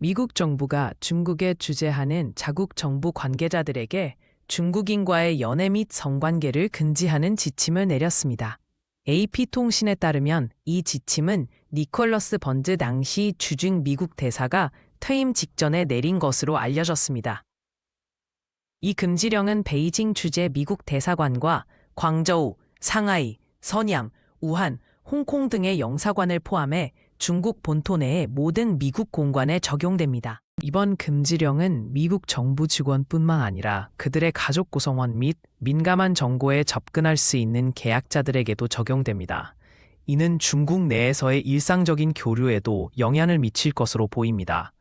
미국 정부가 중국에 주재하는 자국 정부 관계자들에게 중국인과의 연애 및 성관계를 금지하는 지침을 내렸습니다. AP통신에 따르면 이 지침은 니콜러스 번즈 당시 주중 미국 대사가 퇴임 직전에 내린 것으로 알려졌습니다. 이 금지령은 베이징 주재 미국 대사관과 광저우, 상하이, 선양, 우한, 홍콩 등의 영사관을 포함해 중국 본토 내의 모든 미국 공관에 적용됩니다. 이번 금지령은 미국 정부 직원뿐만 아니라 그들의 가족 구성원 및 민감한 정보에 접근할 수 있는 계약자들에게도 적용됩니다. 이는 중국 내에서의 일상적인 교류에도 영향을 미칠 것으로 보입니다.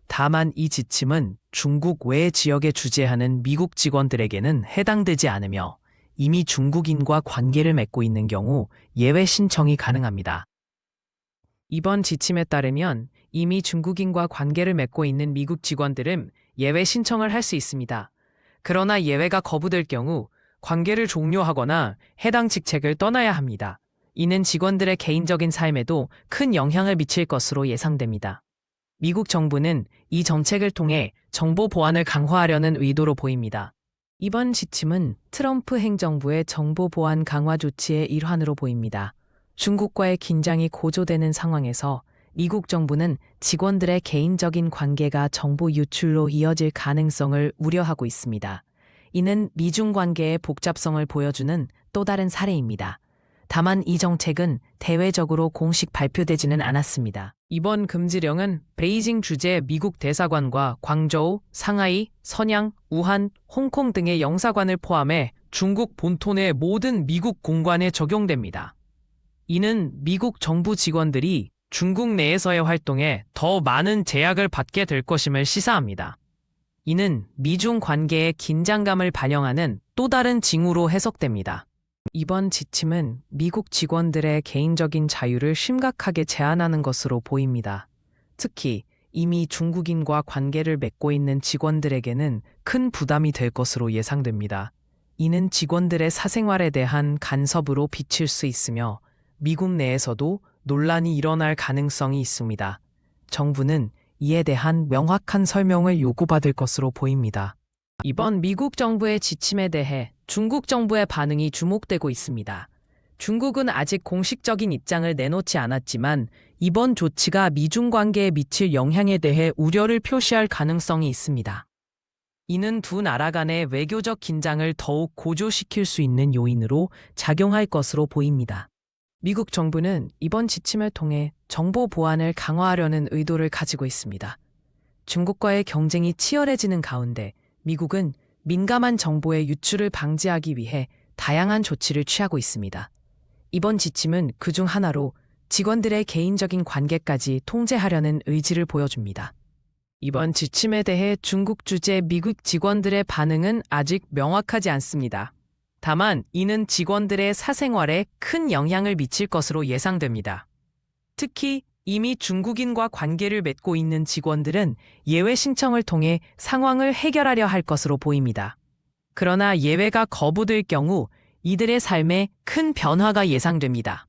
다만 이 지침은 중국 외 지역에 주재하는 미국 직원들에게는 해당되지 않으며 이미 중국인과 관계를 맺고 있는 경우 예외 신청이 가능합니다. 이번 지침에 따르면 이미 중국인과 관계를 맺고 있는 미국 직원들은 예외 신청을 할 수 있습니다. 그러나 예외가 거부될 경우 관계를 종료하거나 해당 직책을 떠나야 합니다. 이는 직원들의 개인적인 삶에도 큰 영향을 미칠 것으로 예상됩니다. 미국 정부는 이 정책을 통해 정보 보안을 강화하려는 의도로 보입니다. 이번 지침은 트럼프 행정부의 정보 보안 강화 조치의 일환으로 보입니다. 중국과의 긴장이 고조되는 상황에서 미국 정부는 직원들의 개인적인 관계가 정보 유출로 이어질 가능성을 우려하고 있습니다. 이는 미중 관계의 복잡성을 보여주는 또 다른 사례입니다. 다만 이 정책은 대외적으로 공식 발표되지는 않았습니다. 이번 금지령은 베이징 주재 미국 대사관과 광저우, 상하이, 선양, 우한, 홍콩 등의 영사관을 포함해 중국 본토 내 모든 미국 공관에 적용됩니다. 이는 미국 정부 직원들이 중국 내에서의 활동에 더 많은 제약을 받게 될 것임을 시사합니다. 이는 미중 관계의 긴장감을 반영하는 또 다른 징후로 해석됩니다. 이번 지침은 미국 직원들의 개인적인 자유를 심각하게 제한하는 것으로 보입니다. 특히 이미 중국인과 관계를 맺고 있는 직원들에게는 큰 부담이 될 것으로 예상됩니다. 이는 직원들의 사생활에 대한 간섭으로 비칠 수 있으며 미국 내에서도 논란이 일어날 가능성이 있습니다. 정부는 이에 대한 명확한 설명을 요구받을 것으로 보입니다. 이번 미국 정부의 지침에 대해 중국 정부의 반응이 주목되고 있습니다. 중국은 아직 공식적인 입장을 내놓지 않았지만 이번 조치가 미중 관계에 미칠 영향에 대해 우려를 표시할 가능성이 있습니다. 이는 두 나라 간의 외교적 긴장을 더욱 고조시킬 수 있는 요인으로 작용할 것으로 보입니다. 미국 정부는 이번 지침을 통해 정보 보안을 강화하려는 의도를 가지고 있습니다. 중국과의 경쟁이 치열해지는 가운데 미국은 민감한 정보의 유출을 방지하기 위해 다양한 조치를 취하고 있습니다. 이번 지침은 그중 하나로 직원들의 개인적인 관계까지 통제하려는 의지를 보여줍니다. 이번 지침에 대해 중국 주재 미국 직원들의 반응은 아직 명확하지 않습니다. 다만 이는 직원들의 사생활에 큰 영향을 미칠 것으로 예상됩니다. 특히 이미 중국인과 관계를 맺고 있는 직원들은 예외 신청을 통해 상황을 해결하려 할 것으로 보입니다. 그러나 예외가 거부될 경우 이들의 삶에 큰 변화가 예상됩니다.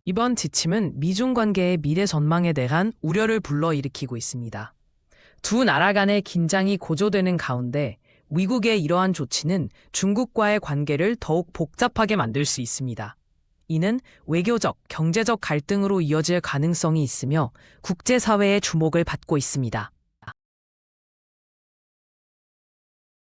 이번 지침은 미중 관계의 미래 전망에 대한 우려를 불러일으키고 있습니다. 두 나라 간의 긴장이 고조되는 가운데 미국의 이러한 조치는 중국과의 관계를 더욱 복잡하게 만들 수 있습니다. 이는 외교적, 경제적 갈등으로 이어질 가능성이 있으며 국제사회의 주목을 받고 있습니다.